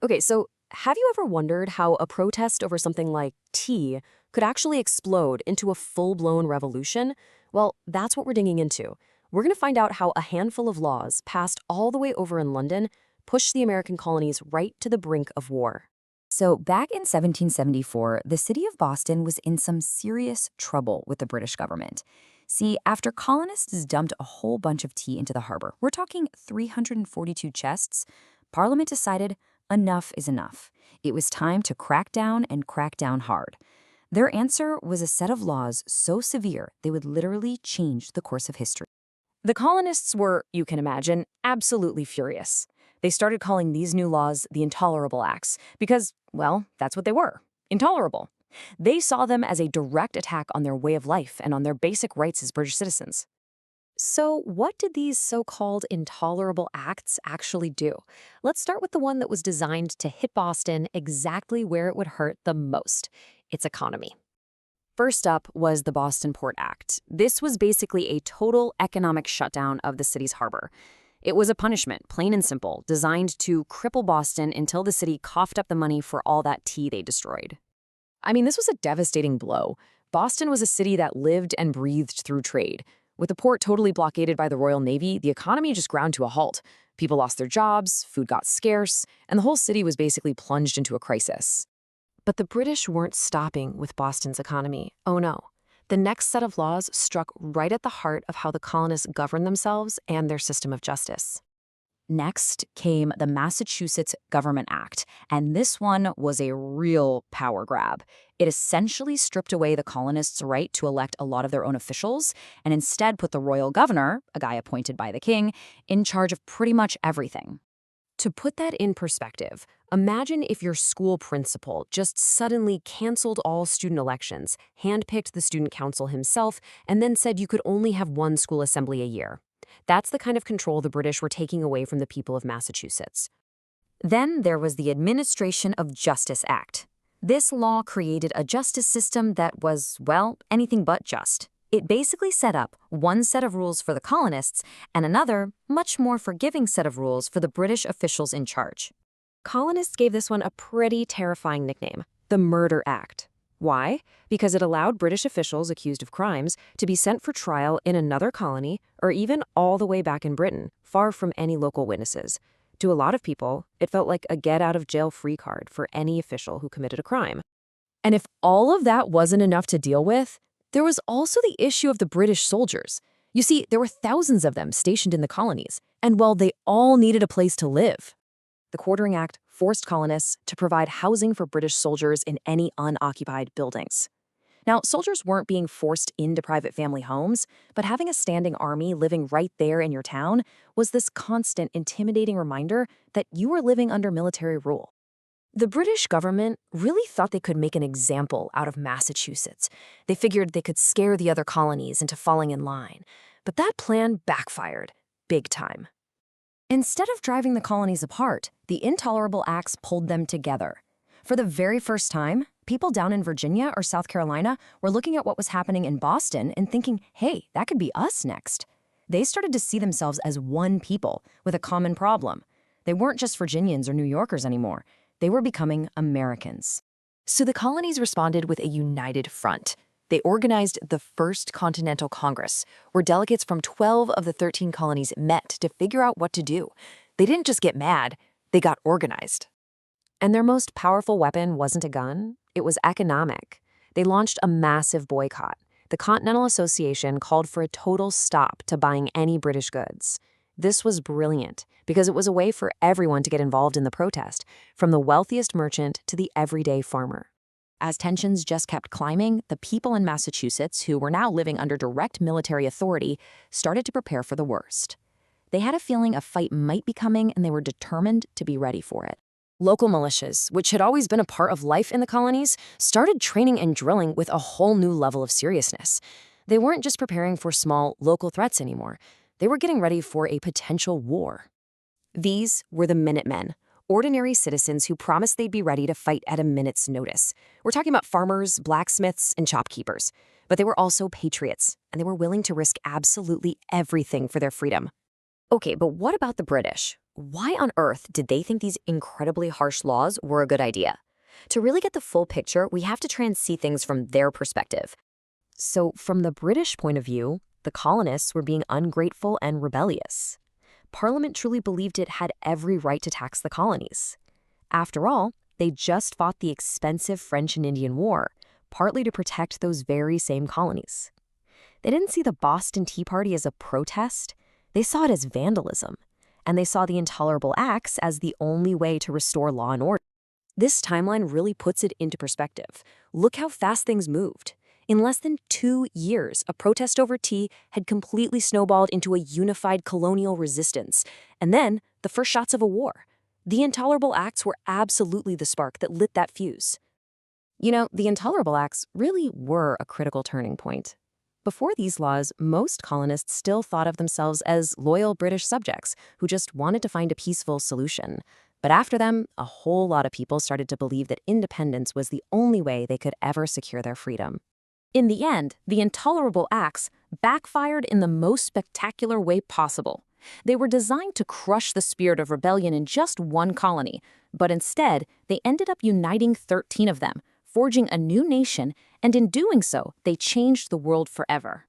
Okay, so have you ever wondered how a protest over something like tea could actually explode into a full-blown revolution? Well, that's what we're digging into. We're going to find out how a handful of laws passed all the way over in London pushed the American colonies right to the brink of war. So, back in 1774, the city of Boston was in some serious trouble with the British government. See, after colonists dumped a whole bunch of tea into the harbor, we're talking 342 chests, Parliament decided enough is enough. It was time to crack down hard. Their answer was a set of laws so severe they would literally change the course of history. The colonists were, you can imagine, absolutely furious. They started calling these new laws the Intolerable Acts because, well, that's what they were, intolerable. They saw them as a direct attack on their way of life and on their basic rights as British citizens. So, what did these so-called intolerable acts actually do? Let's start with the one that was designed to hit Boston exactly where it would hurt the most, its economy. First up was the Boston Port Act. This was basically a total economic shutdown of the city's harbor. It was a punishment, plain and simple, designed to cripple Boston until the city coughed up the money for all that tea they destroyed. I mean, this was a devastating blow. Boston was a city that lived and breathed through trade. With the port totally blockaded by the Royal Navy, the economy just ground to a halt. People lost their jobs, food got scarce, and the whole city was basically plunged into a crisis. But the British weren't stopping with Boston's economy. Oh no. The next set of laws struck right at the heart of how the colonists governed themselves and their system of justice. Next came the Massachusetts Government Act, and this one was a real power grab. It essentially stripped away the colonists' right to elect a lot of their own officials and instead put the royal governor, a guy appointed by the king, in charge of pretty much everything. To put that in perspective, imagine if your school principal just suddenly canceled all student elections, handpicked the student council himself, and then said you could only have one school assembly a year. That's the kind of control the British were taking away from the people of Massachusetts. Then there was the Administration of Justice Act. This law created a justice system that was, well, anything but just. It basically set up one set of rules for the colonists and another, much more forgiving set of rules for the British officials in charge. Colonists gave this one a pretty terrifying nickname, the Murder Act. Why? Because it allowed British officials accused of crimes to be sent for trial in another colony or even all the way back in Britain, far from any local witnesses. To a lot of people, it felt like a get-out-of-jail-free card for any official who committed a crime. And if all of that wasn't enough to deal with, there was also the issue of the British soldiers. You see, there were thousands of them stationed in the colonies, and well, they all needed a place to live. The Quartering Act forced colonists to provide housing for British soldiers in any unoccupied buildings. Now, soldiers weren't being forced into private family homes, but having a standing army living right there in your town was this constant, intimidating reminder that you were living under military rule. The British government really thought they could make an example out of Massachusetts. They figured they could scare the other colonies into falling in line. But that plan backfired, big time. Instead of driving the colonies apart, the Intolerable Acts pulled them together. For the very first time, people down in Virginia or South Carolina were looking at what was happening in Boston and thinking, hey, that could be us next. They started to see themselves as one people with a common problem. They weren't just Virginians or New Yorkers anymore. They were becoming Americans. So the colonies responded with a united front. They organized the First Continental Congress, where delegates from 12 of the 13 colonies met to figure out what to do. They didn't just get mad, they got organized. And their most powerful weapon wasn't a gun, it was economic. They launched a massive boycott. The Continental Association called for a total stop to buying any British goods. This was brilliant because it was a way for everyone to get involved in the protest, from the wealthiest merchant to the everyday farmer. As tensions just kept climbing, the people in Massachusetts, who were now living under direct military authority, started to prepare for the worst. They had a feeling a fight might be coming, and they were determined to be ready for it. Local militias, which had always been a part of life in the colonies, started training and drilling with a whole new level of seriousness. They weren't just preparing for small, local threats anymore. They were getting ready for a potential war. These were the Minutemen, ordinary citizens who promised they'd be ready to fight at a minute's notice. We're talking about farmers, blacksmiths, and shopkeepers. But they were also patriots, and they were willing to risk absolutely everything for their freedom. Okay, but what about the British? Why on earth did they think these incredibly harsh laws were a good idea? To really get the full picture, we have to try and see things from their perspective. So, from the British point of view, the colonists were being ungrateful and rebellious. Parliament truly believed it had every right to tax the colonies. After all, they just fought the expensive French and Indian War, partly to protect those very same colonies. They didn't see the Boston Tea Party as a protest, they saw it as vandalism, and they saw the Intolerable Acts as the only way to restore law and order. This timeline really puts it into perspective. Look how fast things moved. In less than 2 years, a protest over tea had completely snowballed into a unified colonial resistance, and then the first shots of a war. The Intolerable Acts were absolutely the spark that lit that fuse. You know, the Intolerable Acts really were a critical turning point. Before these laws, most colonists still thought of themselves as loyal British subjects who just wanted to find a peaceful solution. But after them, a whole lot of people started to believe that independence was the only way they could ever secure their freedom. In the end, the Intolerable Acts backfired in the most spectacular way possible. They were designed to crush the spirit of rebellion in just one colony, but instead, they ended up uniting 13 of them, forging a new nation, and in doing so, they changed the world forever.